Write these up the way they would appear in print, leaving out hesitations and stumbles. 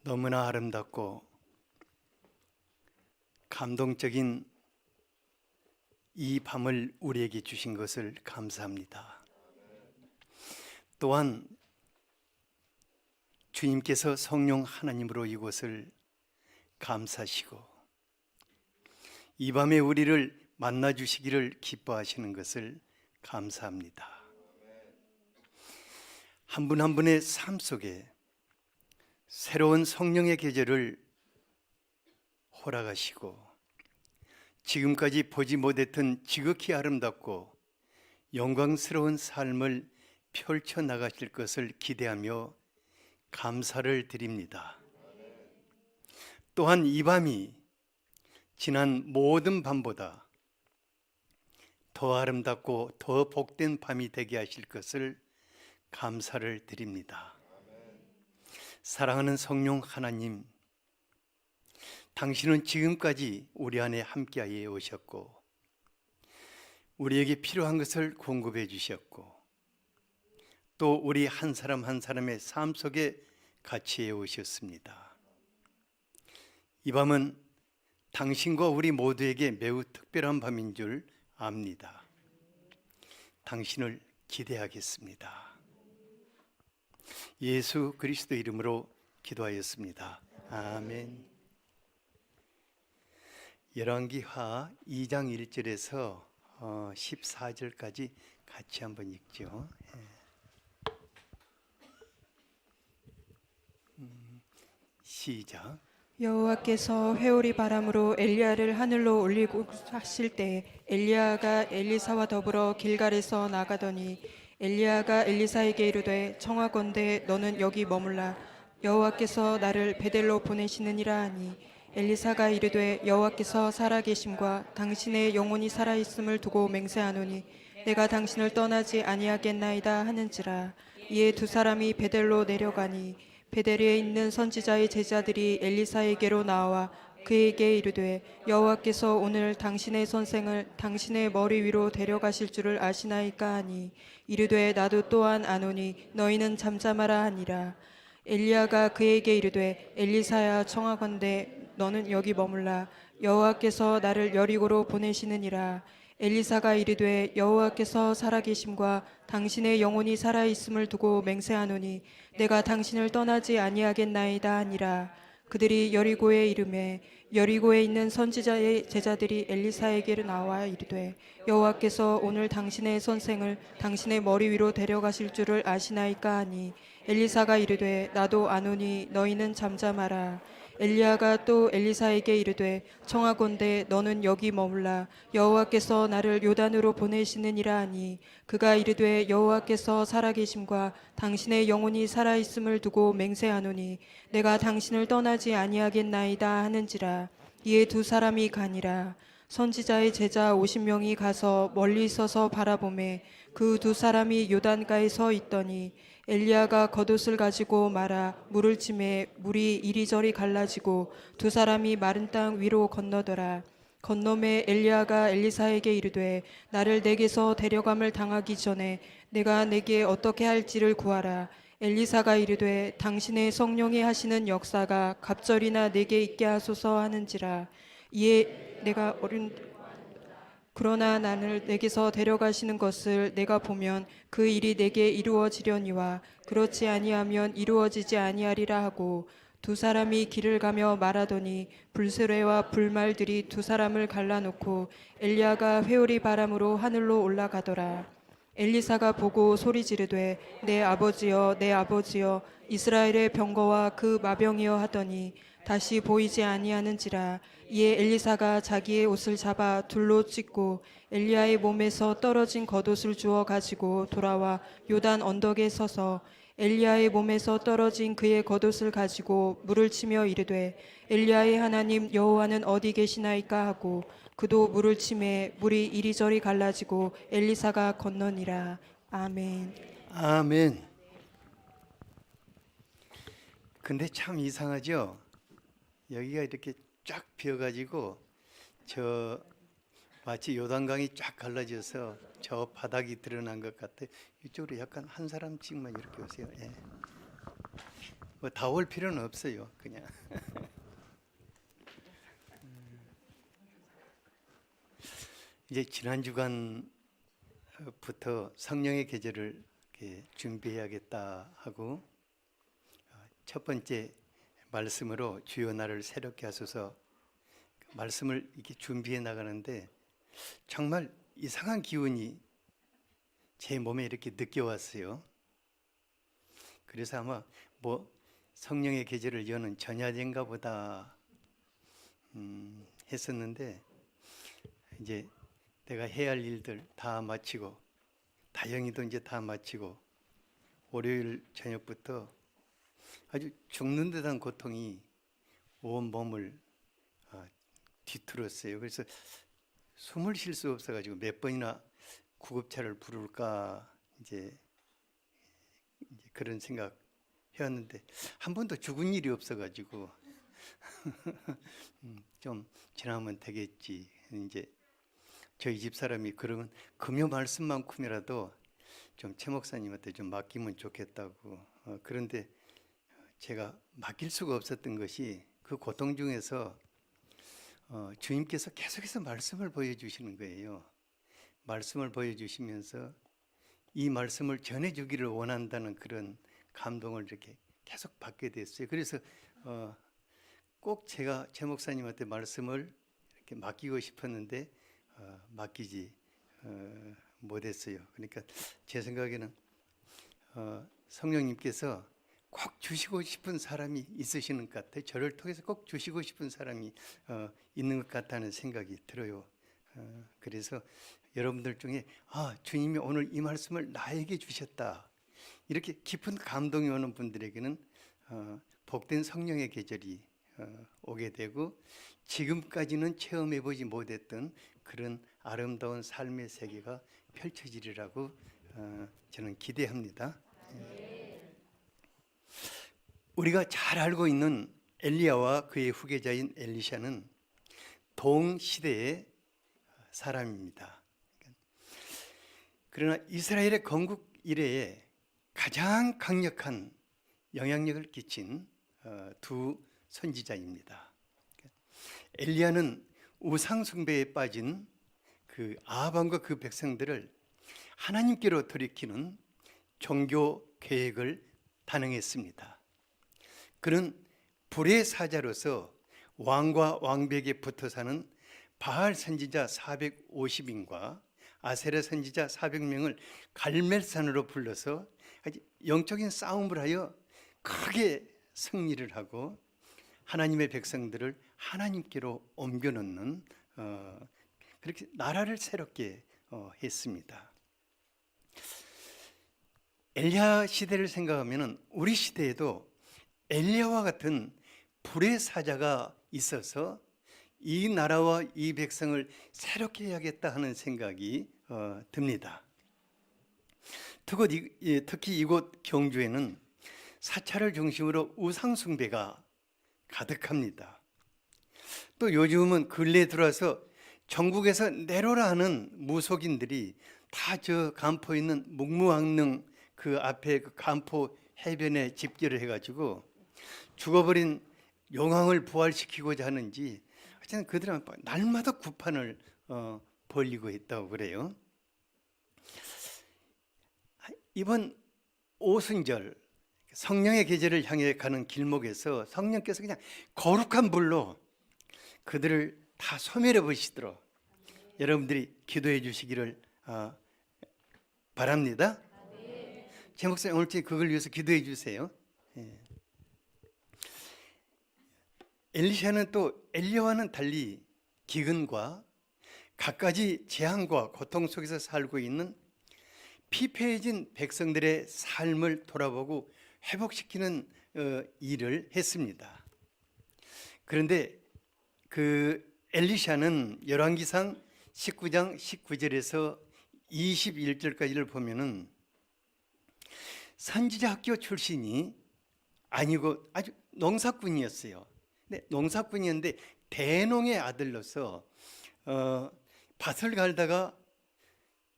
너무나 아름답고 감동적인 이 밤을 우리에게 주신 것을 감사합니다. 또한 주님께서 성령 하나님으로 이곳을 감사하시고 이 밤에 우리를 만나 주시기를 기뻐하시는 것을 감사합니다. 한 분 한 분의 삶 속에 새로운 성령의 계절을 허락하시고 지금까지 보지 못했던 지극히 아름답고 영광스러운 삶을 펼쳐 나가실 것을 기대하며 감사를 드립니다. 또한 이 밤이 지난 모든 밤보다 더 아름답고 더 복된 밤이 되게 하실 것을 감사를 드립니다. 사랑하는 성령 하나님, 당신은 지금까지 우리 안에 함께하여 오셨고 우리에게 필요한 것을 공급해 주셨고 또 우리 한 사람 한 사람의 삶 속에 같이 해 오셨습니다. 이 밤은 당신과 우리 모두에게 매우 특별한 밤인 줄 압니다. 당신을 기대하겠습니다. 예수 그리스도 이름으로 기도하였습니다. 아멘. 열왕기하 2장 1절에서 14절까지 같이 한번 읽죠. 시작. 여호와께서 회오리 바람으로 엘리야를 하늘로 올리고 하실 때 엘리야가 엘리사와 더불어 길갈에서 나가더니 엘리야가 엘리사에게 이르되 청하건대 너는 여기 머물라 여호와께서 나를 베델로 보내시느니라 하니 엘리사가 이르되 여호와께서 살아계심과 당신의 영혼이 살아있음을 두고 맹세하노니 내가 당신을 떠나지 아니하겠나이다 하는지라. 이에 두 사람이 베델로 내려가니 베델에 있는 선지자의 제자들이 엘리사에게로 나와 그에게 이르되 여호와께서 오늘 당신의 선생을 당신의 머리 위로 데려가실 줄을 아시나이까 하니 이르되 나도 또한 아노니 너희는 잠잠하라 하니라. 엘리야가 그에게 이르되 엘리사야 청하건대 너는 여기 머물라 여호와께서 나를 여리고로 보내시느니라. 엘리사가 이르되 여호와께서 살아계심과 당신의 영혼이 살아있음을 두고 맹세하노니 내가 당신을 떠나지 아니하겠나이다 하니라. 그들이 여리고에 이르매 여리고에 있는 선지자의 제자들이 엘리사에게로 나와 이르되 여호와께서 오늘 당신의 선생을 당신의 머리 위로 데려가실 줄을 아시나이까 하니 엘리사가 이르되 나도 아노니 너희는 잠잠하라. 엘리야가 또 엘리사에게 이르되 청하건대 너는 여기 머물라 여호와께서 나를 요단으로 보내시느니라 하니 그가 이르되 여호와께서 살아계심과 당신의 영혼이 살아있음을 두고 맹세하노니 내가 당신을 떠나지 아니하겠나이다 하는지라. 이에 두 사람이 가니라. 선지자의 제자 50명이 가서 멀리 서서 바라보매 그 두 사람이 요단가에 서 있더니 엘리야가 겉옷을 가지고 말아 물을 치매 물이 이리저리 갈라지고 두 사람이 마른 땅 위로 건너더라. 건너매 엘리야가 엘리사에게 이르되 나를 내게서 데려감을 당하기 전에 내가 내게 어떻게 할지를 구하라. 엘리사가 이르되 당신의 성령이 하시는 역사가 갑절이나 내게 있게 하소서 하는지라. 이에 내가 그러나 나를 내게서 데려가시는 것을 내가 보면 그 일이 내게 이루어지려니와 그렇지 아니하면 이루어지지 아니하리라 하고 두 사람이 길을 가며 말하더니 불수레와 불말들이 두 사람을 갈라놓고 엘리야가 회오리 바람으로 하늘로 올라가더라. 엘리사가 보고 소리 지르되 내 아버지여 내 아버지여 이스라엘의 병거와 그 마병이여 하더니 다시 보이지 아니하는지라. 이에 엘리사가 자기의 옷을 잡아 둘로 찢고 엘리야의 몸에서 떨어진 겉옷을 주워 가지고 돌아와 요단 언덕에 서서 엘리야의 몸에서 떨어진 그의 겉옷을 가지고 물을 치며 이르되 엘리야의 하나님 여호와는 어디 계시나이까 하고 그도 물을 치매 물이 이리저리 갈라지고 엘리사가 건너니라. 아멘. 아멘. 근데 참 이상하죠? 여기가 이렇게 쫙 비어가지고 저 마치 요단강이 쫙 갈라져서 저 바닥이 드러난 것 같아요. 이쪽으로 약간 한 사람씩만 이렇게 오세요. 예. 뭐 다 올 필요는 없어요. 그냥. 이제 지난 주간부터 성령의 계절을 이렇게 준비해야겠다 하고 첫 번째 말씀으로 주여 나를 새롭게 하소서 말씀을 이렇게 준비해 나가는데 정말 이상한 기운이 제 몸에 이렇게 느껴왔어요. 그래서 아마 뭐 성령의 계절을 여는 전야제인가 보다 했었는데 이제 내가 해야 할 일들 다 마치고 다영이도 이제 다 마치고 월요일 저녁부터 아주 죽는 듯한 고통이 온 몸을 뒤틀었어요. 그래서 숨을 쉴 수 없어가지고 몇 번이나 구급차를 부를까 이제 그런 생각 해왔는데 한 번도 죽은 일이 없어가지고 좀 지나면 되겠지. 이제 저희 집 사람이 그러면 금요 말씀만큼이라도 좀 최 목사님한테 좀 맡기면 좋겠다고. 그런데 제가 맡길 수가 없었던 것이 그 고통 중에서 주님께서 계속해서 말씀을 보여주시는 거예요. 말씀을 보여주시면서 이 말씀을 전해주기를 원한다는 그런 감동을 이렇게 계속 받게 됐어요. 그래서 꼭 제가 최 목사님한테 말씀을 이렇게 맡기고 싶었는데 맡기지 못했어요. 그러니까 제 생각에는 성령님께서 꼭 주시고 싶은 사람이 있으시는 것 같아요. 저를 통해서 꼭 주시고 싶은 사람이 있는 것 같다는 생각이 들어요. 그래서 여러분들 중에 주님이 오늘 이 말씀을 나에게 주셨다 이렇게 깊은 감동이 오는 분들에게는 복된 성령의 계절이 오게 되고 지금까지는 체험해보지 못했던 그런 아름다운 삶의 세계가 펼쳐지리라고 저는 기대합니다. 우리가 잘 알고 있는 엘리야와 그의 후계자인 엘리샤는 동시대의 사람입니다. 그러나 이스라엘의 건국 이래에 가장 강력한 영향력을 끼친 두 선지자입니다. 엘리야는 우상 숭배에 빠진 그 아합과 그 백성들을 하나님께로 돌이키는 종교 계획을 단행했습니다. 그는 불의 사자로서 왕과 왕백에 붙어 사는 바알 선지자 450인과 아세라 선지자 400명을 갈멜산으로 불러서 영적인 싸움을 하여 크게 승리를 하고 하나님의 백성들을 하나님께로 옮겨놓는 그렇게 나라를 새롭게 했습니다. 엘리야 시대를 생각하면 우리 시대에도 엘리야와 같은 불의 사자가 있어서 이 나라와 이 백성을 새롭게 해야겠다 하는 생각이 듭니다. 특히 이곳 경주에는 사찰을 중심으로 우상 숭배가 가득합니다. 또 요즘은 근래에 들어와서 전국에서 내로라 하는 무속인들이 다 저 간포 있는 묵무왕릉 그 앞에 그 간포 해변에 집결을 해가지고 죽어버린 용왕을 부활시키고자 하는지 하여튼 그들은 날마다 구판을 벌리고 있다고 그래요. 이번 오순절 성령의 계절을 향해 가는 길목에서 성령께서 그냥 거룩한 불로 그들을 다 소멸해 보시도록 여러분들이 기도해 주시기를 바랍니다. 제 목사님 오늘 그걸 위해서 기도해 주세요. 엘리샤는 또 엘리야와는 달리 기근과 갖가지 재앙과 고통 속에서 살고 있는 피폐해진 백성들의 삶을 돌아보고 회복시키는 일을 했습니다. 그런데 그 엘리샤는 열왕기상 19장 19절에서 21절까지를 보면은 선지자 학교 출신이 아니고 아주 농사꾼이었어요. 네, 농사꾼이었는데 대농의 아들로서 밭을 갈다가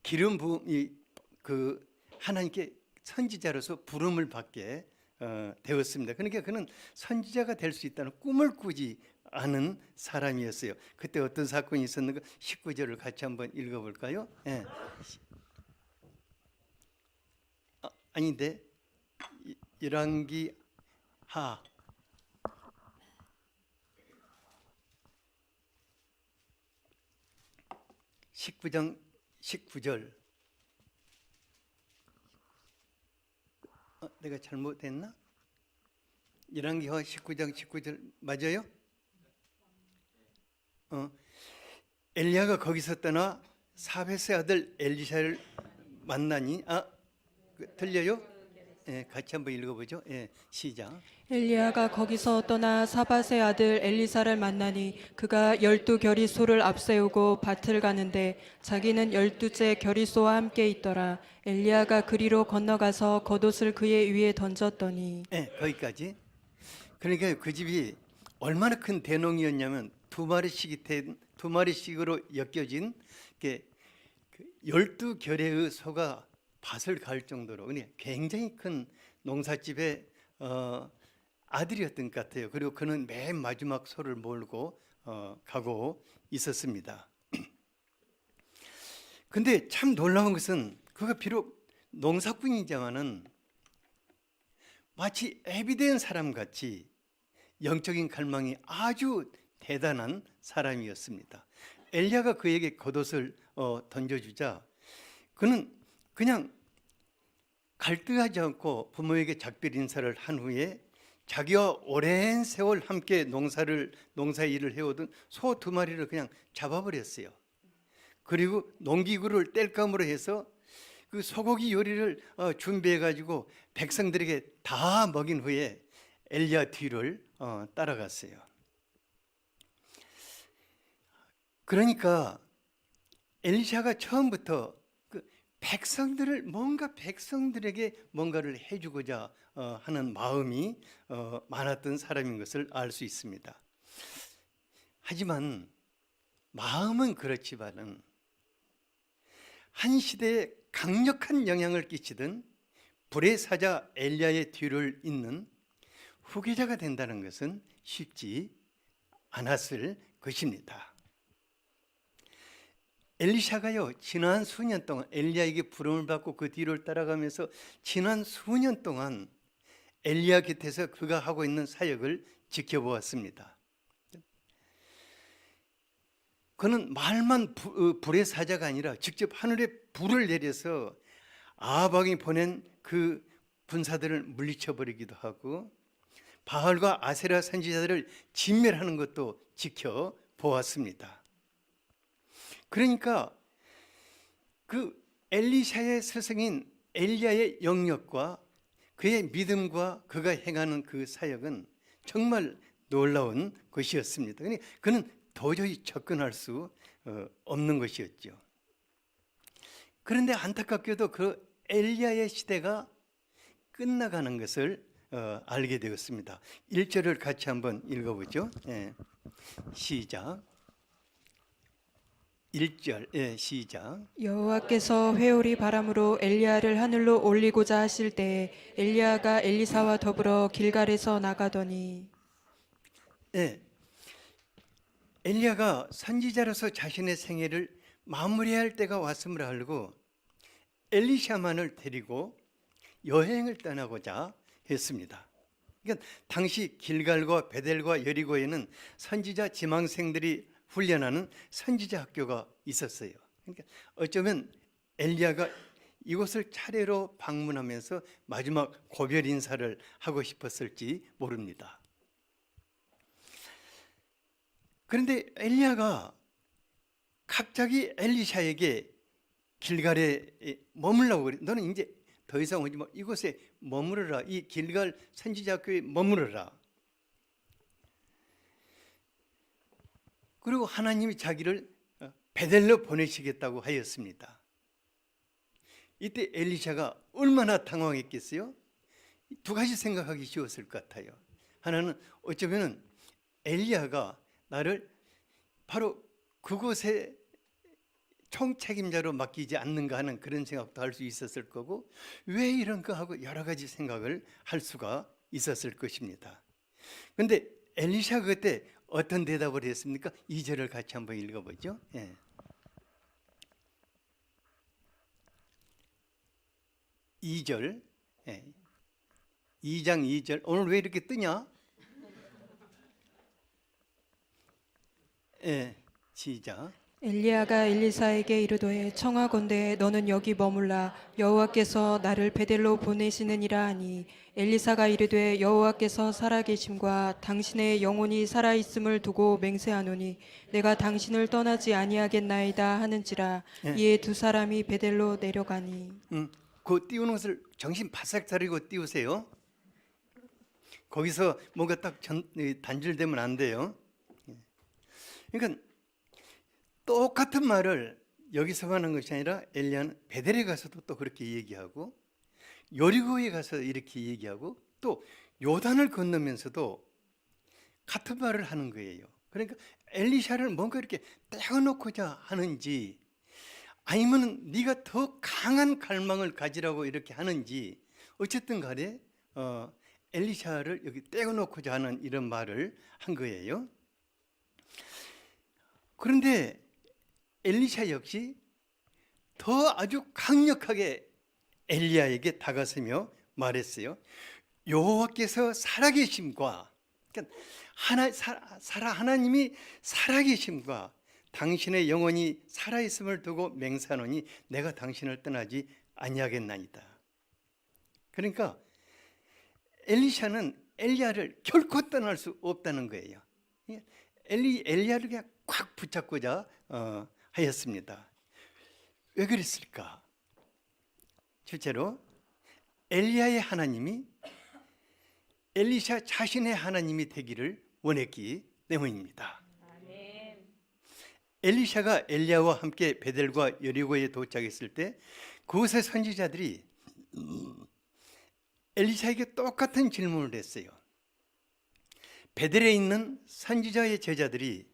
기름 부음 그 하나님께 선지자로서 부름을 받게 되었습니다. 그러니까 그는 선지자가 될 수 있다는 꿈을 꾸지 않은 사람이었어요. 그때 어떤 사건이 있었는가? 19절을 같이 한번 읽어볼까요? 예. 아닌데 열왕기 하 19장 19절. 내가 잘못했나? 열왕기하 19장 19절 맞아요? 엘리야가 거기서 떠나 사벳의 아들 엘리샤를 만나니 들려요? 예, 같이 한번 읽어보죠. 예, 시작. 엘리야가 거기서 떠나 사밧의 아들 엘리사를 만나니 그가 12겨리소를 앞세우고 밭을 가는데 자기는 12째 겨리소와 함께 있더라. 엘리야가 그리로 건너가서 겉옷을 그의 위에 던졌더니 예, 거기까지. 그러니까 그 집이 얼마나 큰 대농이었냐면 두 마리씩으로 엮여진 12결의 소가 밭을 갈 정도로 굉장히 큰 농사집의 아들이었던 것 같아요. 그리고 그는 맨 마지막 소를 몰고 가고 있었습니다. 근데 참 놀라운 것은 그가 비록 농사꾼이지만은 마치 애비된 사람 같이 영적인 갈망이 아주 대단한 사람이었습니다. 엘리야가 그에게 겉옷을 던져주자 그는 그냥 갈등하지 않고 부모에게 작별 인사를 한 후에 자기와 오랜 세월 함께 농사 일을 해오던 소 2마리를 그냥 잡아버렸어요. 그리고 농기구를 뗄감으로 해서 그 소고기 요리를 준비해 가지고 백성들에게 다 먹인 후에 엘리야 뒤를 따라갔어요. 그러니까 엘리샤가 처음부터 백성들에게 뭔가를 해주고자 하는 마음이 많았던 사람인 것을 알 수 있습니다. 하지만 마음은 그렇지만은 한 시대에 강력한 영향을 끼치던 불의 사자 엘리야의 뒤를 잇는 후계자가 된다는 것은 쉽지 않았을 것입니다. 엘리샤가요 지난 수년 동안 엘리야에게 부름을 받고 그 뒤를 따라가면서 지난 수년 동안 엘리야 곁에서 그가 하고 있는 사역을 지켜보았습니다. 그는 말만 불의 사자가 아니라 직접 하늘에 불을 내려서 아합왕이 보낸 그 군사들을 물리쳐버리기도 하고 바알과 아세라 선지자들을 진멸하는 것도 지켜보았습니다. 그러니까 그 엘리샤의 스승인 엘리야의 영역과 그의 믿음과 그가 행하는 그 사역은 정말 놀라운 것이었습니다. 그는 도저히 접근할 수 없는 것이었죠. 그런데 안타깝게도 그 엘리야의 시대가 끝나가는 것을 알게 되었습니다. 1절을 같이 한번 읽어보죠. 예. 시작. 1절 시작. 여호와께서 회오리 바람으로 엘리야를 하늘로 올리고자 하실 때 엘리야가 엘리사와 더불어 길갈에서 나가더니 엘리야가 선지자로서 자신의 생애를 마무리할 때가 왔음을 알고 엘리샤만을 데리고 여행을 떠나고자 했습니다. 그러니까 당시 길갈과 베델과 여리고에는 선지자 지망생들이 훈련하는 선지자 학교가 있었어요. 그러니까 어쩌면 엘리야가 이곳을 차례로 방문하면서 마지막 고별 인사를 하고 싶었을지 모릅니다. 그런데 엘리야가 갑자기 엘리샤에게 길갈에 머물라고 그래. 너는 이제 더 이상 오지 마. 이곳에 머무르라. 이 길갈 선지자 학교에 머무르라. 그리고 하나님이 자기를 베델로 보내시겠다고 하였습니다. 이때 엘리샤가 얼마나 당황했겠어요? 두 가지 생각하기 쉬웠을 것 같아요. 하나는 어쩌면 엘리야가 나를 바로 그곳에 총책임자로 맡기지 않는가 하는 그런 생각도 할 수 있었을 거고, 왜 이런 거 하고 여러 가지 생각을 할 수가 있었을 것입니다. 그런데 엘리샤가 그때 어떤 대답을 했습니까? 2절을 같이 한번 읽어보죠. 예. 2절, 예. 2장 2절. 오늘 왜 이렇게 뜨냐? 예, 시작. 엘리야가 엘리사에게 이르되 청하건대 너는 여기 머물라 여호와께서 나를 베델로 보내시느니라 하니 엘리사가 이르되 여호와께서 살아계심과 당신의 영혼이 살아있음을 두고 맹세하노니 내가 당신을 떠나지 아니하겠나이다 하는지라. 예. 이에 두 사람이 베델로 내려가니. 그 띄우는 것을 정신 바싹 차리고 띄우세요. 거기서 뭔가 딱 단절되면 안 돼요. 그러니까 똑같은 말을 여기서 하는 것이 아니라 엘리야는 베델에 가서도 또 그렇게 얘기하고, 여리고에 가서 이렇게 얘기하고, 또 요단을 건너면서도 같은 말을 하는 거예요. 그러니까 엘리샤를 뭔가 이렇게 떼어놓고자 하는지, 아니면 네가 더 강한 갈망을 가지라고 이렇게 하는지, 어쨌든 간에 엘리샤를 여기 떼어놓고자 하는 이런 말을 한 거예요. 그런데 엘리샤 역시 더 아주 강력하게 엘리야에게 다가서며 말했어요. 여호와께서 살아계심과, 그러니까 하나님이 살아계심과 당신의 영혼이 살아있음을 두고 맹세하노니 내가 당신을 떠나지 아니하겠나이다. 그러니까 엘리샤는 엘리야를 결코 떠날 수 없다는 거예요. 엘리야를 그냥 꽉 붙잡고자 하였습니다. 왜 그랬을까? 실제로 엘리야의 하나님이 엘리샤 자신의 하나님이 되기를 원했기 때문입니다. 엘리샤가 엘리야와 함께 베델과 여리고에 도착했을 때 그곳의 선지자들이 엘리샤에게 똑같은 질문을 했어요. 베델에 있는 선지자의 제자들이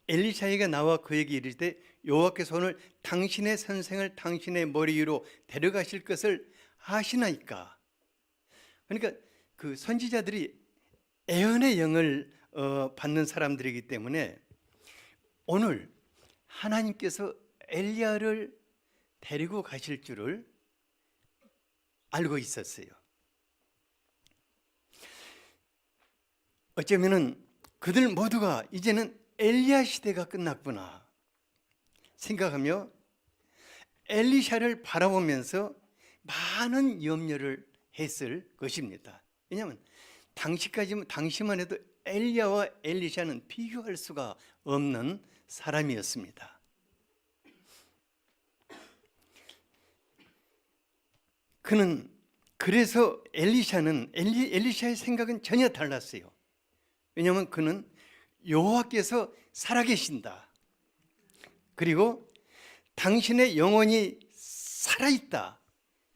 엘리샤에게 나와 그에게 이를 때 여호와께서 오늘 당신의 선생을 당신의 머리 위로 데려가실 것을 아시나이까? 그러니까 그 선지자들이 애언의 영을 받는 사람들이기 때문에 오늘 하나님께서 엘리야를 데리고 가실 줄을 알고 있었어요. 어쩌면은 그들 모두가 이제는 엘리야 시대가 끝났구나 생각하며 엘리샤를 바라보면서 많은 염려를 했을 것입니다. 왜냐하면 당시만 해도 엘리야와 엘리샤는 비교할 수가 없는 사람이었습니다. 그래서 엘리샤의 생각은 전혀 달랐어요. 왜냐하면 그는 여호와께서 살아계신다, 그리고 당신의 영혼이 살아있다,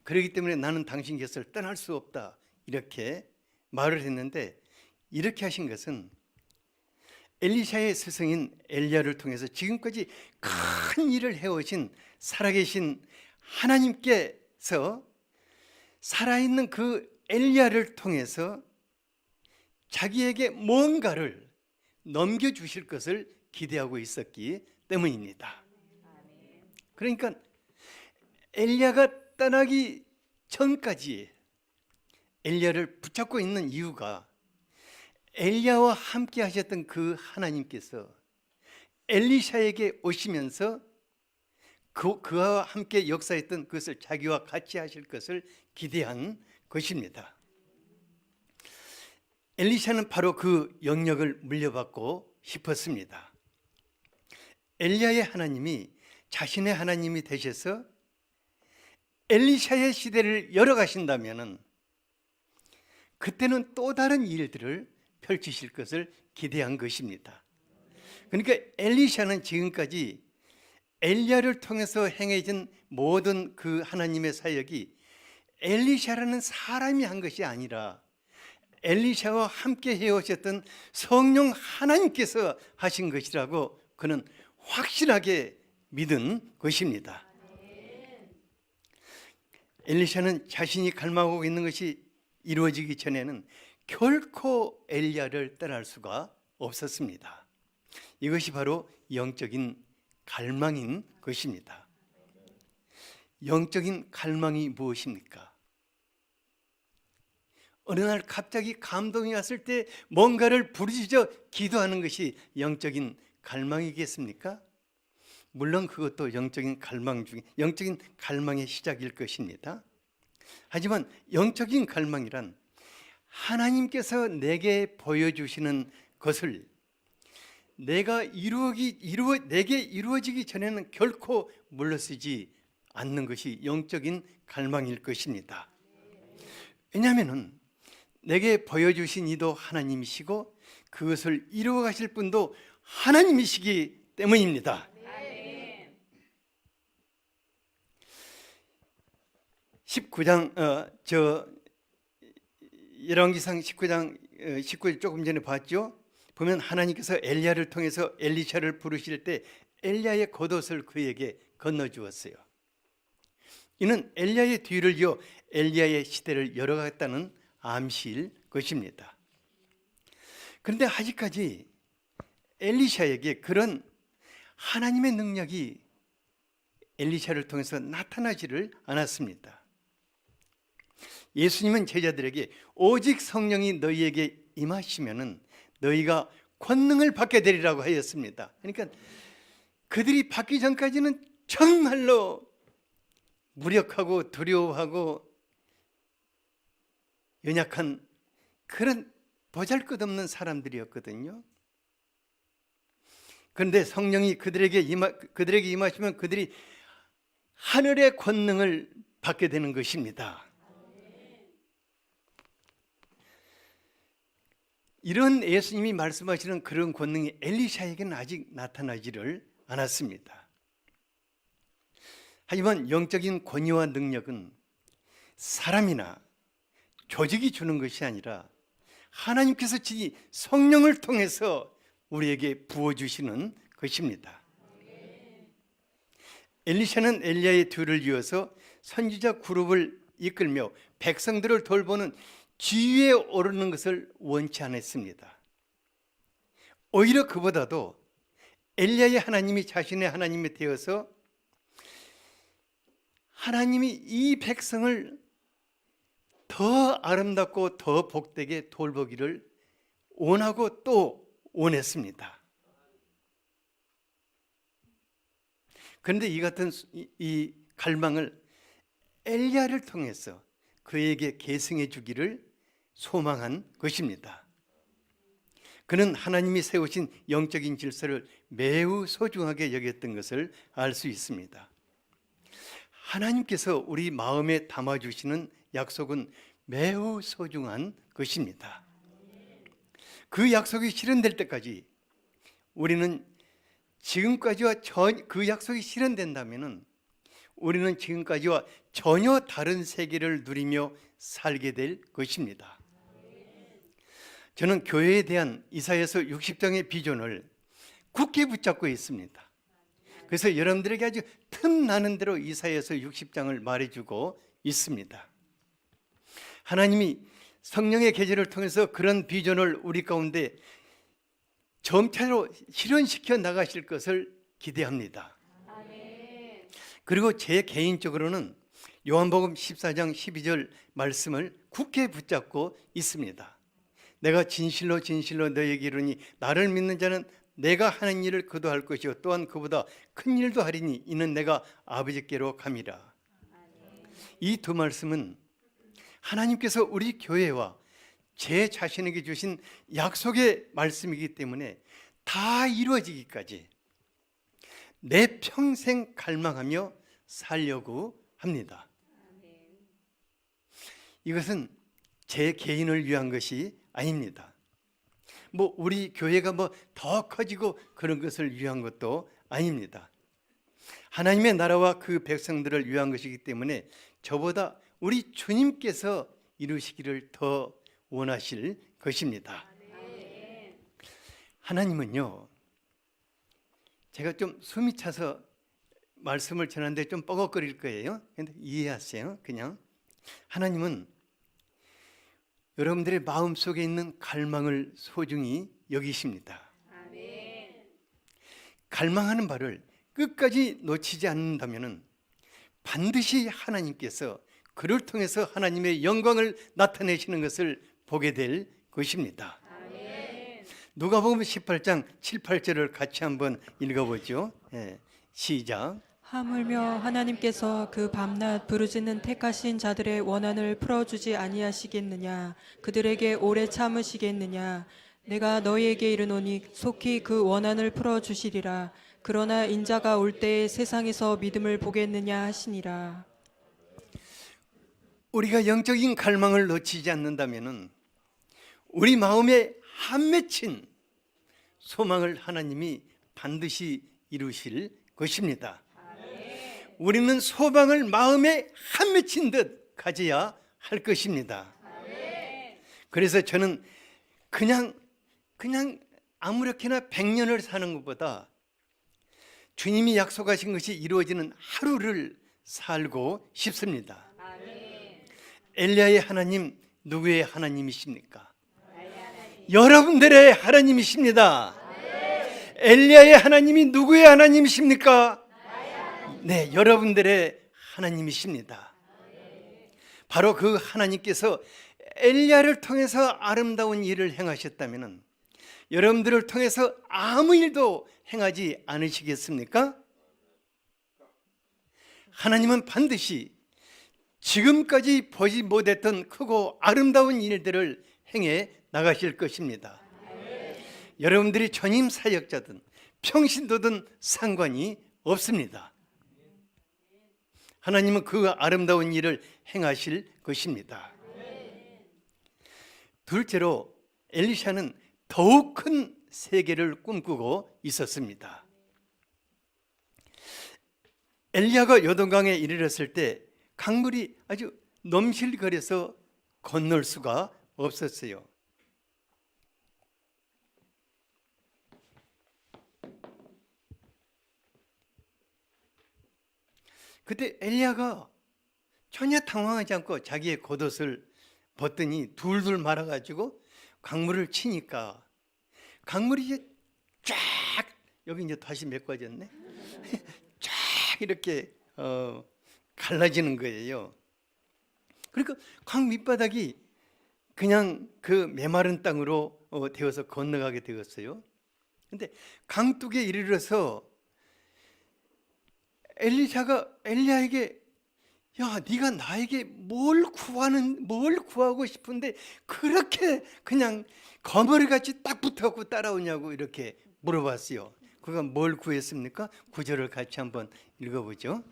그렇기 때문에 나는 당신 곁을 떠날 수 없다, 이렇게 말을 했는데, 이렇게 하신 것은 엘리샤의 스승인 엘리야를 통해서 지금까지 큰 일을 해오신 살아계신 하나님께서 살아있는 그 엘리야를 통해서 자기에게 뭔가를 넘겨주실 것을 기대하고 있었기 때문입니다. 그러니까 엘리야가 떠나기 전까지 엘리야를 붙잡고 있는 이유가 엘리야와 함께 하셨던 그 하나님께서 엘리샤에게 오시면서 그와 함께 역사했던 그것을 자기와 같이 하실 것을 기대한 것입니다. 엘리샤는 바로 그 영역을 물려받고 싶었습니다. 엘리야의 하나님이 자신의 하나님이 되셔서 엘리샤의 시대를 열어가신다면 그때는 또 다른 일들을 펼치실 것을 기대한 것입니다. 그러니까 엘리샤는 지금까지 엘리야를 통해서 행해진 모든 그 하나님의 사역이 엘리샤라는 사람이 한 것이 아니라 엘리샤와 함께 해오셨던 성령 하나님께서 하신 것이라고 그는 확실하게 믿은 것입니다. 엘리샤는 자신이 갈망하고 있는 것이 이루어지기 전에는 결코 엘리야를 떠날 수가 없었습니다. 이것이 바로 영적인 갈망인 것입니다. 영적인 갈망이 무엇입니까? 어느 날 갑자기 감동이 왔을 때 뭔가를 부르짖어 기도하는 것이 영적인 갈망이겠습니까? 물론 그것도 영적인 갈망의 시작일 것입니다. 하지만 영적인 갈망이란 하나님께서 내게 보여주시는 것을 내게 이루어지기 전에는 결코 물러서지 않는 것이 영적인 갈망일 것입니다. 왜냐하면 내게 보여주신 이도 하나님이시고 그것을 이루어 가실 분도 하나님이시기 때문입니다. 19장 열왕기상 19장 19절 조금 전에 봤죠. 보면 하나님께서 엘리야를 통해서 엘리샤를 부르실 때 엘리야의 겉옷을 그에게 건너 주었어요. 이는 엘리야의 뒤를 이어 엘리야의 시대를 열어가겠다는 암시일 것입니다. 그런데 아직까지 엘리샤에게 그런 하나님의 능력이 엘리샤를 통해서 나타나지를 않았습니다. 예수님은 제자들에게 오직 성령이 너희에게 임하시면은 너희가 권능을 받게 되리라고 하였습니다. 그러니까 그들이 받기 전까지는 정말로 무력하고 두려워하고 연약한 그런 보잘것없는 사람들이었거든요. 그런데 성령이 그들에게 임하시면 그들이 하늘의 권능을 받게 되는 것입니다. 이런 예수님이 말씀하시는 그런 권능이 엘리샤에게는 아직 나타나지를 않았습니다. 하지만 영적인 권위와 능력은 사람이나 조직이 주는 것이 아니라 하나님께서 친히 성령을 통해서 우리에게 부어주시는 것입니다. 엘리샤는 엘리야의 뒤를 이어서 선지자 그룹을 이끌며 백성들을 돌보는 지위에 오르는 것을 원치 않았습니다. 오히려 그보다도 엘리야의 하나님이 자신의 하나님이 되어서 하나님이 이 백성을 더 아름답고 더 복되게 돌보기를 원하고 또 원했습니다. 그런데 이 같은 이 갈망을 엘리야를 통해서 그에게 계승해 주기를 소망한 것입니다. 그는 하나님이 세우신 영적인 질서를 매우 소중하게 여겼던 것을 알 수 있습니다. 하나님께서 우리 마음에 담아주시는 약속은 매우 소중한 것입니다. 그 약속이 실현될 때까지 우리는 지금까지와 그 약속이 실현된다면 우리는 지금까지와 전혀 다른 세계를 누리며 살게 될 것입니다. 저는 교회에 대한 이사야서 60장의 비전을 굳게 붙잡고 있습니다. 그래서 여러분들에게 아주 틈나는 대로 이사야서 60장을 말해주고 있습니다. 하나님이 성령의 계절을 통해서 그런 비전을 우리 가운데 점차로 실현시켜 나가실 것을 기대합니다. 그리고 제 개인적으로는 요한복음 14장 12절 말씀을 굳게 붙잡고 있습니다. 내가 진실로 진실로 너희에게 이르니 나를 믿는 자는 내가 하는 일을 그도 할 것이요 또한 그보다 큰 일도 하리니 이는 내가 아버지께로 감이라. 이 두 말씀은 하나님께서 우리 교회와 제 자신에게 주신 약속의 말씀이기 때문에 다 이루어지기까지 내 평생 갈망하며 살려고 합니다. 이것은 제 개인을 위한 것이 아닙니다. 우리 교회가 더 커지고 그런 것을 위한 것도 아닙니다. 하나님의 나라와 그 백성들을 위한 것이기 때문에 저보다 우리 주님께서 이루시기를 더 원하실 것입니다. 하나님은요, 제가 좀 숨이 차서 말씀을 전하는데 좀 뻐걱거릴 거예요. 근데 이해하세요. 그냥 하나님은 여러분들의 마음속에 있는 갈망을 소중히 여기십니다. 갈망하는 바를 끝까지 놓치지 않는다면 반드시 하나님께서 그를 통해서 하나님의 영광을 나타내시는 것을 보게 될 것입니다. 누가복음 18장 7, 8절을 같이 한번 읽어보죠. 시작. 하물며 하나님께서 그 밤낮 부르짖는 택하신 자들의 원한을 풀어주지 아니하시겠느냐? 그들에게 오래 참으시겠느냐? 내가 너희에게 이르노니 속히 그 원한을 풀어주시리라. 그러나 인자가 올 때에 세상에서 믿음을 보겠느냐 하시니라. 우리가 영적인 갈망을 놓치지 않는다면 우리 마음에 한 맺힌 소망을 하나님이 반드시 이루실 것입니다. 우리는 소망을 마음에 한 맺힌 듯 가져야 할 것입니다. 그래서 저는 그냥 아무렇게나 100년을 사는 것보다 주님이 약속하신 것이 이루어지는 하루를 살고 싶습니다. 엘리야의 하나님 누구의 하나님이십니까? 여러분들의 하나님이십니다. 엘리야의 하나님이 누구의 하나님이십니까? 네, 여러분들의 하나님이십니다. 바로 그 하나님께서 엘리야를 통해서 아름다운 일을 행하셨다면 여러분들을 통해서 아무 일도 행하지 않으시겠습니까? 하나님은 반드시 지금까지 보지 못했던 크고 아름다운 일들을 행해 나가실 것입니다. 여러분들이 전임 사역자든 평신도든 상관이 없습니다. 하나님은 그 아름다운 일을 행하실 것입니다. 둘째로 엘리샤는 더욱 큰 세계를 꿈꾸고 있었습니다. 엘리야가 요단강에 이르렀을 때 강물이 아주 넘실거려서 건널 수가 없었어요. 그때 엘리야가 전혀 당황하지 않고 자기의 겉옷을 벗더니 둘둘 말아가지고 강물을 치니까 강물이 이제 쫙, 여기 이제 다시 메꿔졌네. 쫙 이렇게 갈라지는 거예요. 그러니까 강 밑바닥이 그냥 그 메마른 땅으로 되어서 건너가게 되었어요. 근데 강둑에 이르러서 엘리샤가 엘리야에게 야, 네가 나에게 뭘 구하고 싶은데 그렇게 그냥 거머리같이 딱 붙어갖고 따라오냐고 이렇게 물어봤어요. 그가 뭘 구했습니까? 구절을 같이 한번 읽어보죠.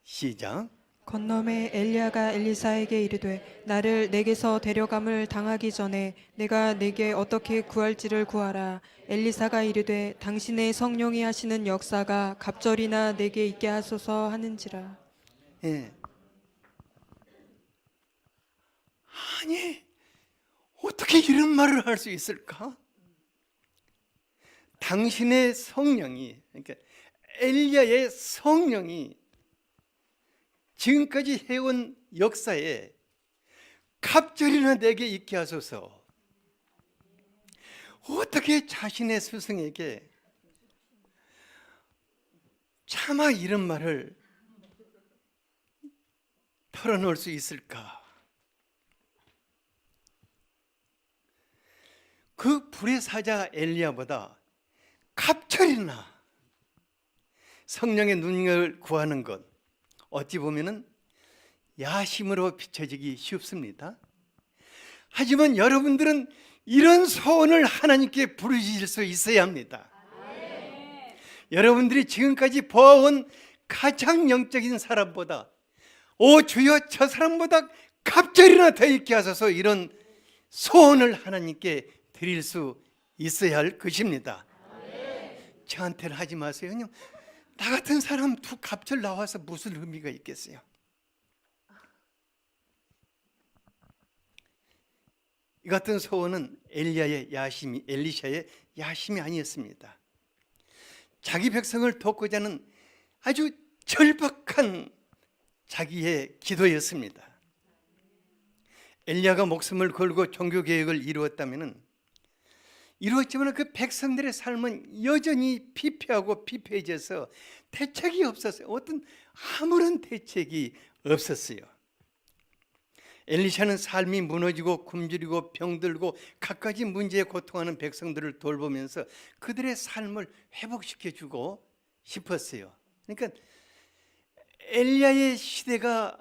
시작. 건너매 엘리야가 엘리사에게 이르되 나를 내게서 데려감을 당하기 전에 내가 내게 어떻게 구할지를 구하라. 엘리사가 이르되 당신의 성령이 하시는 역사가 갑절이나 내게 있게 하소서 하는지라. 아니 어떻게 이런 말을 할 수 있을까? 당신의 성령이, 그러니까 엘리야의 성령이 지금까지 해온 역사에 갑절이나 내게 있게 하소서. 어떻게 자신의 스승에게 차마 이런 말을 털어놓을 수 있을까? 그 불의 사자 엘리야보다 갑절이나 성령의 능력을 구하는 것, 어찌 보면은 야심으로 비춰지기 쉽습니다. 하지만 여러분들은 이런 소원을 하나님께 부르실 수 있어야 합니다. 여러분들이 지금까지 보아온 가장 영적인 사람보다 오 주여 저 사람보다 갑절이나 더 있게 하소서, 이런 소원을 하나님께 드릴 수 있어야 할 것입니다. 저한테는 하지 마세요. 그냥 나 같은 사람 두 갑절 나와서 무슨 의미가 있겠어요? 이 같은 소원은 엘리샤의 야심이 아니었습니다. 자기 백성을 돕고자 하는 아주 절박한 자기의 기도였습니다. 엘리야가 목숨을 걸고 종교 개혁을 이루었지만 그 백성들의 삶은 여전히 피폐하고 피폐해져서 대책이 없었어요. 아무런 대책이 없었어요. 엘리샤는 삶이 무너지고 굶주리고 병들고 갖가지 문제에 고통하는 백성들을 돌보면서 그들의 삶을 회복시켜주고 싶었어요. 그러니까 엘리야의 시대가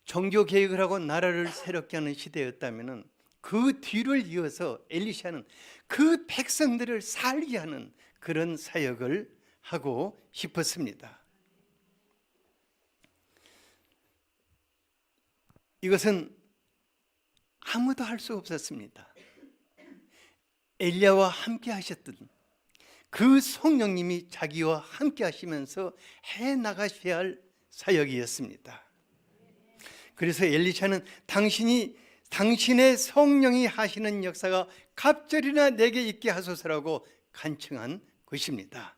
종교 개혁을 하고 나라를 새롭게 하는 시대였다면 그 뒤를 이어서 엘리샤는 그 백성들을 살게 하는 그런 사역을 하고 싶었습니다. 이것은 아무도 할 수 없었습니다. 엘리야와 함께 하셨던 그 성령님이 자기와 함께 하시면서 해 나가셔야 할 사역이었습니다. 그래서 엘리샤는 당신의 성령이 하시는 역사가 갑절이나 내게 있게 하소서라고 간청한 것입니다.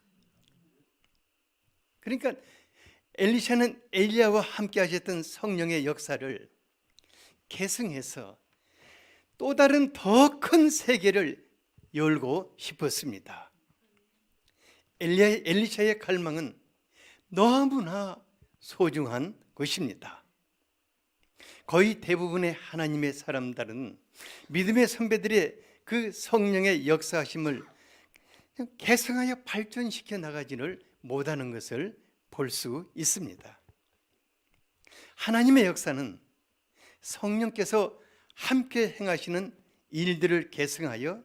그러니까 엘리샤는 엘리야와 함께 하셨던 성령의 역사를 계승해서 또 다른 더 큰 세계를 열고 싶었습니다. 엘리샤의 갈망은 너무나 소중한 것입니다. 거의 대부분의 하나님의 사람들은 믿음의 선배들의 그 성령의 역사하심을 계승하여 발전시켜 나가지를 못하는 것을 볼 수 있습니다. 하나님의 역사는 성령께서 함께 행하시는 일들을 계승하여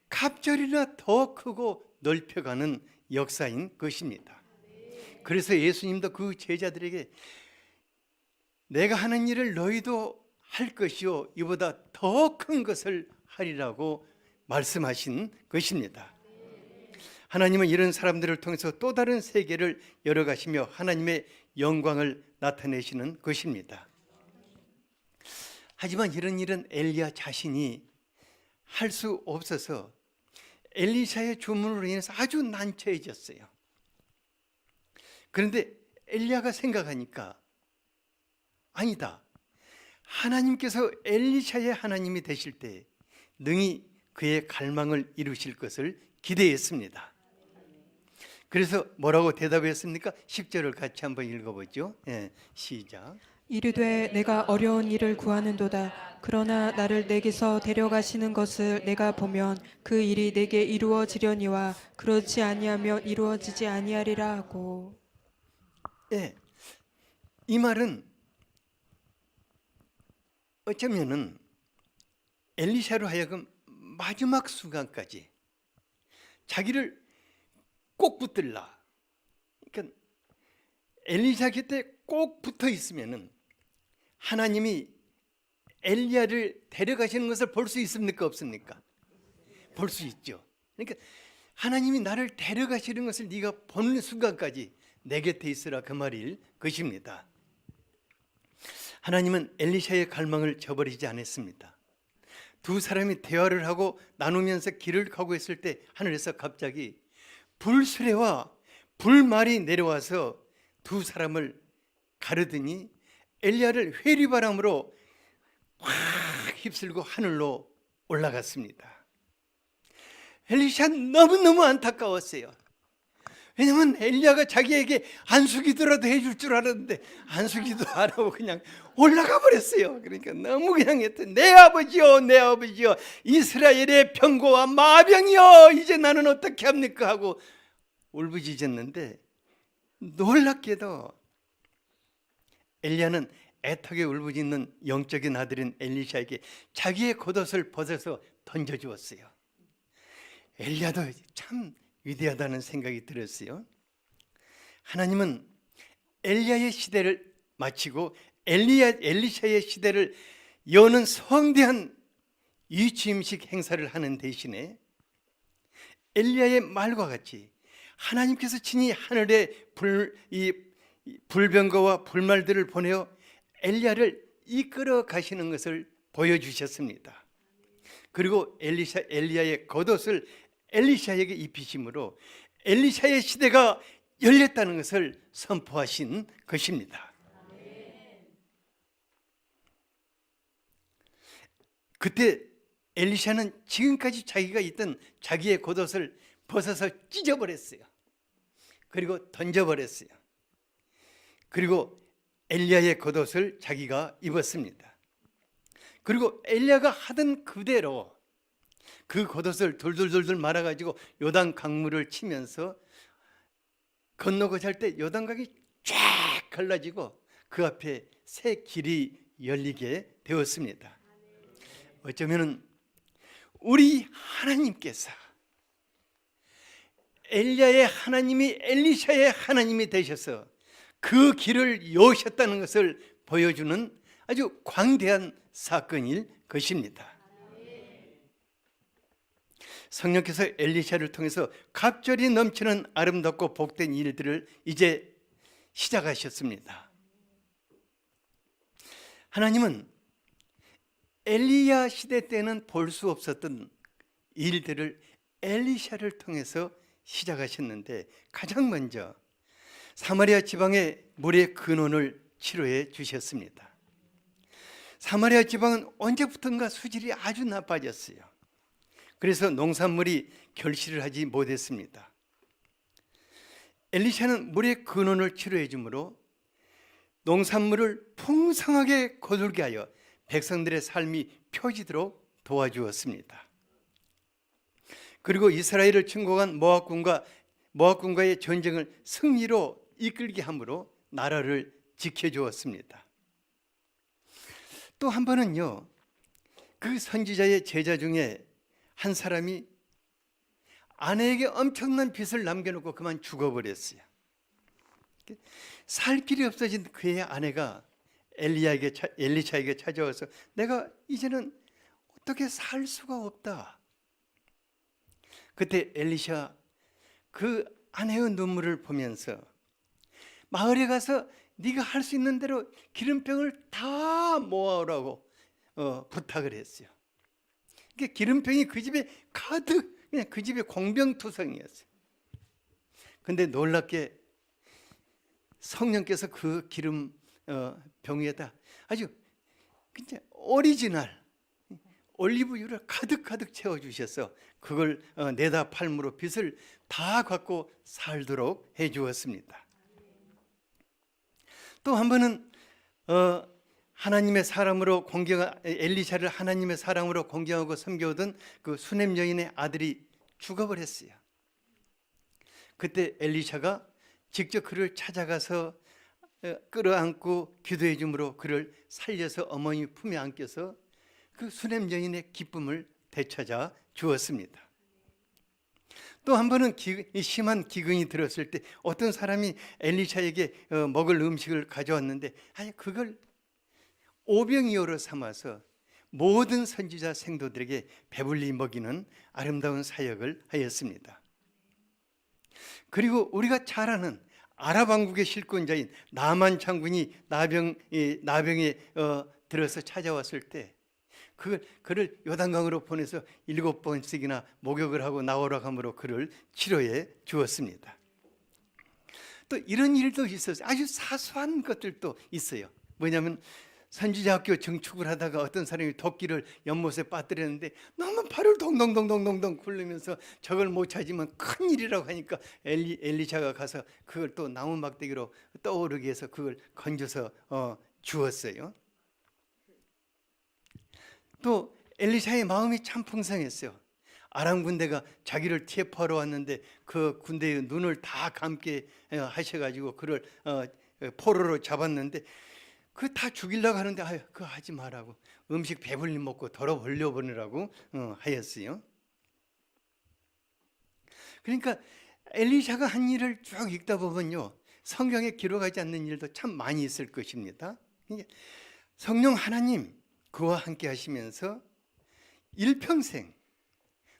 갑절이나 더 크고 넓혀가는 역사인 것입니다. 그래서 예수님도 그 제자들에게 내가 하는 일을 너희도 할 것이요 이보다 더 큰 것을 하리라고 말씀하신 것입니다. 하나님은 이런 사람들을 통해서 또 다른 세계를 열어가시며 하나님의 영광을 나타내시는 것입니다. 하지만 이런 일은 엘리야 자신이 할 수 없어서 엘리샤의 주문으로 인해서 아주 난처해졌어요. 그런데 엘리야가 생각하니까 아니다. 하나님께서 엘리샤의 하나님이 되실 때 능히 그의 갈망을 이루실 것을 기대했습니다. 그래서 뭐라고 대답했습니까? 10절을 같이 한번 읽어보죠. 시작. 이르되 내가 어려운 일을 구하는도다. 그러나 나를 내게서 데려가시는 것을 내가 보면 그 일이 내게 이루어지려니와 그렇지 아니하면 이루어지지 아니하리라 하고. 이 말은 어쩌면은 엘리샤로 하여금 마지막 순간까지 자기를 꼭 붙들라. 그러니까 엘리샤 곁에 꼭 붙어 있으면은 하나님이 엘리야를 데려가시는 것을 볼 수 있습니까? 없습니까? 볼 수 있죠. 그러니까 하나님이 나를 데려가시는 것을 네가 보는 순간까지 내 곁에 있으라 그 말일 것입니다. 하나님은 엘리샤의 갈망을 저버리지 않았습니다. 두 사람이 대화를 하고 나누면서 길을 가고 있을 때 하늘에서 갑자기 불수레와 불말이 내려와서 두 사람을 가르더니 엘리야를 회리바람으로 확 휩쓸고 하늘로 올라갔습니다. 엘리샤는 너무너무 안타까웠어요. 왜냐하면 엘리야가 자기에게 안수기도라도 해줄 줄 알았는데 안수기도 안 하고 그냥 올라가 버렸어요. 그러니까 너무 그냥 했던 내 아버지요 내 아버지요 이스라엘의 병고와 마병이요 이제 나는 어떻게 합니까 하고 울부짖었는데 놀랍게도 엘리야는 애타게 울부짖는 영적인 아들인 엘리샤에게 자기의 겉옷을 벗어서 던져주었어요. 엘리야도 참 위대하다는 생각이 들었어요. 하나님은 엘리야의 시대를 마치고 엘리샤의 시대를 여는 성대한 유치임식 행사를 하는 대신에 엘리야의 말과 같이 하나님께서 친히 하늘의 불병거와 불말들을 보내어 엘리야를 이끌어 가시는 것을 보여주셨습니다. 그리고 엘리야의 겉옷을 엘리샤에게 입히심으로 엘리샤의 시대가 열렸다는 것을 선포하신 것입니다. 그때 엘리샤는 지금까지 자기가 있던 자기의 겉옷을 벗어서 찢어버렸어요. 그리고 던져버렸어요. 그리고 엘리야의 겉옷을 자기가 입었습니다. 그리고 엘리야가 하던 그대로 그 겉옷을 돌돌돌돌 말아가지고 요단 강물을 치면서 건너고자 할 때 요단강이 쫙 갈라지고 그 앞에 새 길이 열리게 되었습니다. 어쩌면 우리 하나님께서 엘리야의 하나님이 엘리샤의 하나님이 되셔서 그 길을 여셨다는 것을 보여주는 아주 광대한 사건일 것입니다. 성령께서 엘리샤를 통해서 갑절이 넘치는 아름답고 복된 일들을 이제 시작하셨습니다. 하나님은 엘리야 시대 때는 볼 수 없었던 일들을 엘리샤를 통해서 시작하셨는데, 가장 먼저 사마리아 지방의 물의 근원을 치료해 주셨습니다. 사마리아 지방은 언제부턴가 수질이 아주 나빠졌어요. 그래서 농산물이 결실을 하지 못했습니다. 엘리샤는 물의 근원을 치료해 주므로 농산물을 풍성하게 거둘게 하여 백성들의 삶이 펴지도록 도와주었습니다. 그리고 이스라엘을 침공한 모압군과의 전쟁을 승리로 이끌게 함으로 나라를 지켜주었습니다. 또 한 번은요, 그 선지자의 제자 중에 한 사람이 아내에게 엄청난 빚을 남겨놓고 그만 죽어버렸어요. 살 길이 없어진 그의 아내가 엘리샤에게 찾아와서 내가 이제는 어떻게 살 수가 없다. 그때 엘리샤 그 아내의 눈물을 보면서 마을에 가서 네가 할 수 있는 대로 기름병을 다 모아오라고 부탁을 했어요. 그러니까 기름병이 그 집에 가득, 그냥 그 집에 공병투성이었어요. 근데 놀랍게 성령께서 그 기름 병에다 아주 진짜 오리지널 올리브유를 가득 채워주셔서 그걸 내다 팔므로 빚을 다 갚고 살도록 해주었습니다. 또 한 번은 하나님의 사람으로 엘리샤를 하나님의 사람으로 공경하고 섬겨오던 그 수넴 여인의 아들이 죽어버렸어요. 그때 엘리샤가 직접 그를 찾아가서 끌어안고 기도해 주므로 그를 살려서 어머니 품에 안겨서 그 수넴 여인의 기쁨을 되찾아 주었습니다. 또 한 번은 심한 기근이 들었을 때 어떤 사람이 엘리샤에게 먹을 음식을 가져왔는데 그걸 오병이어로 삼아서 모든 선지자 생도들에게 배불리 먹이는 아름다운 사역을 하였습니다. 그리고 우리가 잘 아는 아랍 왕국의 실권자인 나만 장군이 나병에 들어서 찾아왔을 때 그를 요단강으로 보내서 7번씩이나 목욕을 하고 나오라 함으로 그를 치료해 주었습니다. 또 이런 일도 있었어요. 아주 사소한 것들도 있어요. 뭐냐면 선지자 학교 증축을 하다가 어떤 사람이 도끼를 연못에 빠뜨렸는데 너무 팔을 동동동동동동 굴리면서 저걸 못 찾으면 큰일이라고 하니까 엘리샤가 가서 그걸 또 나무 막대기로 떠오르게 해서 그걸 건져서 주었어요. 또 엘리샤의 마음이 참 풍성했어요. 아람 군대가 자기를 체포하러 왔는데 그 군대의 눈을 다 감게 하셔가지고 그를 포로로 잡았는데 그 다 죽이려고 하는데 그거 하지 말라고 음식 배불리 먹고 덜어 벌려보내라고 하였어요. 그러니까 엘리샤가 한 일을 쭉 읽다 보면요, 성경에 기록하지 않는 일도 참 많이 있을 것입니다. 성령 하나님 그와 함께 하시면서 일평생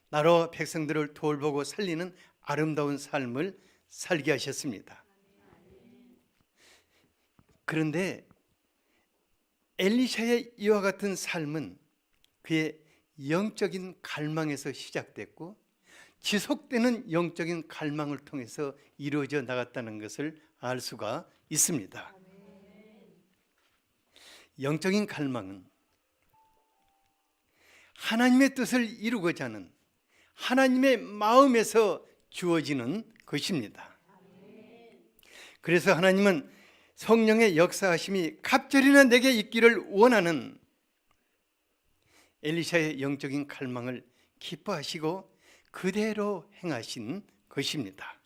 나라와 백성들을 돌보고 살리는 아름다운 삶을 살게 하셨습니다. 그런데 엘리샤의 이와 같은 삶은 그의 영적인 갈망에서 시작됐고 지속되는 영적인 갈망을 통해서 이루어져 나갔다는 것을 알 수가 있습니다. 영적인 갈망은 하나님의 뜻을 이루고자 하는 하나님의 마음에서 주어지는 것입니다. 그래서 하나님은 성령의 역사하심이 갑절이나 내게 있기를 원하는 엘리샤의 영적인 갈망을 기뻐하시고 그대로 행하신 것입니다.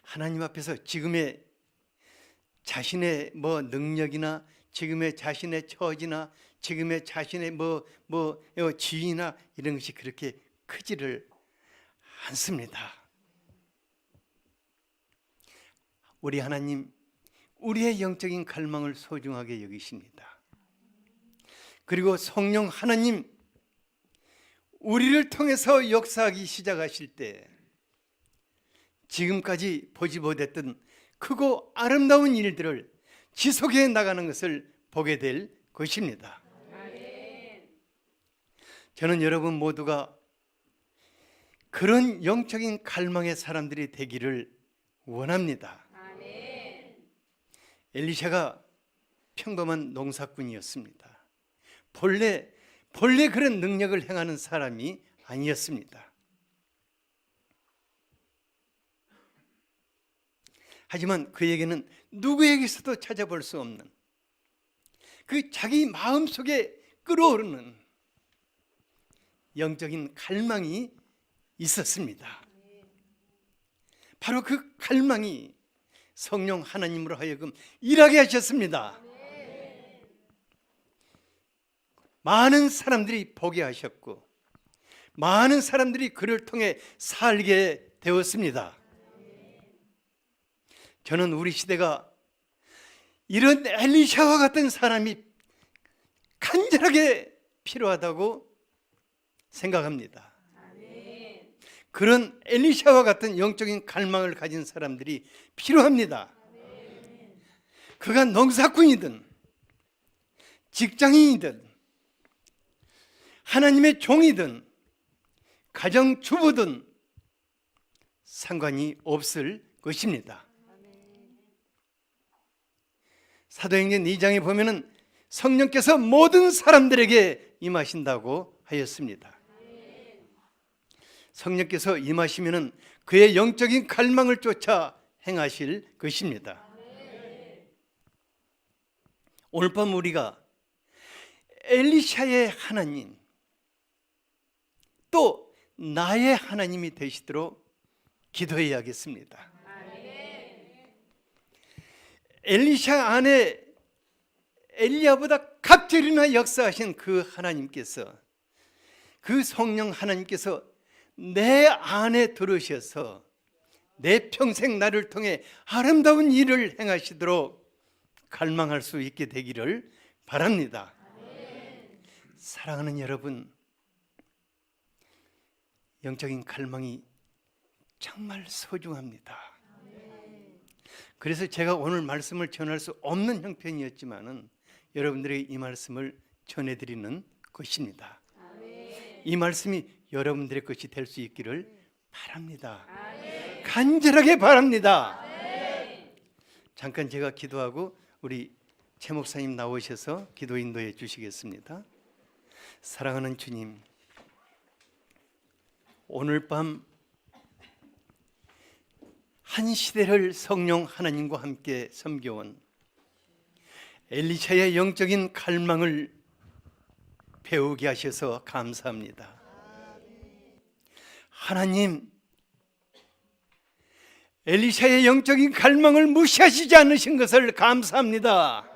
하나님 앞에서 지금의 자신의 능력이나 지금의 자신의 처지나 지금의 자신의 지위나 이런 것이 그렇게 크지를 않습니다. 우리 하나님, 우리의 영적인 갈망을 소중하게 여기십니다. 그리고 성령 하나님, 우리를 통해서 역사하기 시작하실 때 지금까지 보지 못했던 크고 아름다운 일들을 지속해 나가는 것을 보게 될 것입니다. 저는 여러분 모두가 그런 영적인 갈망의 사람들이 되기를 원합니다. 엘리샤가 평범한 농사꾼이었습니다. 본래 그런 능력을 행하는 사람이 아니었습니다. 하지만 그에게는 누구에게서도 찾아볼 수 없는 그 자기 마음속에 끓어오르는 영적인 갈망이 있었습니다. 바로 그 갈망이 성령 하나님으로 하여금 일하게 하셨습니다. 많은 사람들이 보게 하셨고 많은 사람들이 그를 통해 살게 되었습니다. 저는 우리 시대가 이런 엘리샤와 같은 사람이 간절하게 필요하다고 생각합니다. 그런 엘리샤와 같은 영적인 갈망을 가진 사람들이 필요합니다. 그가 농사꾼이든 직장인이든 하나님의 종이든 가정주부든 상관이 없을 것입니다. 사도행전 2장에 보면은 성령께서 모든 사람들에게 임하신다고 하였습니다. 성령께서 임하시면은 그의 영적인 갈망을 쫓아 행하실 것입니다. 오늘 밤 우리가 엘리샤의 하나님 또 나의 하나님이 되시도록 기도해야겠습니다. 엘리샤 안에 엘리야보다 갑절이나 역사하신 그 하나님께서, 그 성령 하나님께서 내 안에 들으셔서 내 평생 나를 통해 아름다운 일을 행하시도록 갈망할 수 있게 되기를 바랍니다. 사랑하는 여러분, 영적인 갈망이 정말 소중합니다. 그래서 제가 오늘 말씀을 전할 수 없는 형편이었지만은 여러분들에게 이 말씀을 전해드리는 것입니다. 이 말씀이 여러분들의 것이 될 수 있기를 바랍니다. 간절하게 바랍니다. 잠깐 제가 기도하고 우리 최 목사님 나오셔서 기도 인도해 주시겠습니다. 사랑하는 주님, 오늘 밤 한 시대를 성령 하나님과 함께 섬겨온 엘리샤의 영적인 갈망을 배우게 하셔서 감사합니다. 하나님, 엘리샤의 영적인 갈망을 무시하시지 않으신 것을 감사합니다.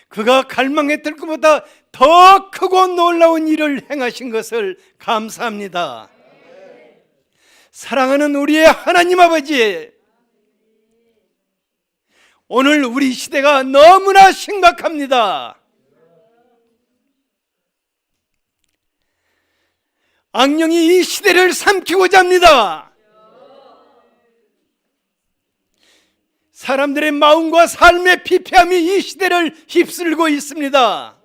그가 갈망했던 것보다 더 크고 놀라운 일을 행하신 것을 감사합니다. 사랑하는 우리의 하나님 아버지, 오늘 우리 시대가 너무나 심각합니다. 악령이 이 시대를 삼키고자 합니다. 사람들의 마음과 삶의 피폐함이 이 시대를 휩쓸고 있습니다.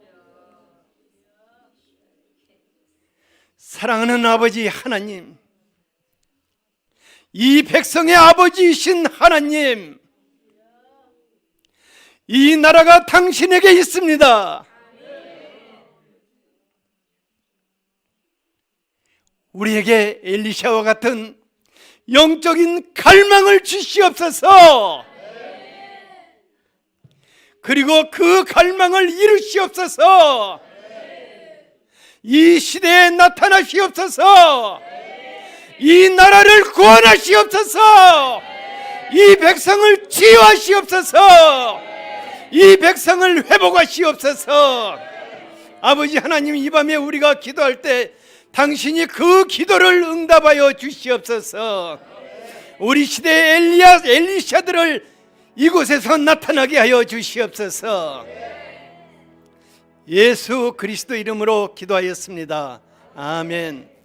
사랑하는 아버지 하나님, 이 백성의 아버지이신 하나님, 이 나라가 당신에게 있습니다. 우리에게 엘리샤와 같은 영적인 갈망을 주시옵소서. 그리고 그 갈망을 이루시옵소서. 이 시대에 나타나시옵소서. 이 나라를 구원하시옵소서. 이 백성을 치유하시옵소서. 이 백성을 회복하시옵소서. 아버지 하나님, 이 밤에 우리가 기도할 때 당신이 그 기도를 응답하여 주시옵소서. 우리 시대의 엘리샤들을 이곳에서 나타나게 하여 주시옵소서. 예수 그리스도 이름으로 기도하였습니다. 아멘.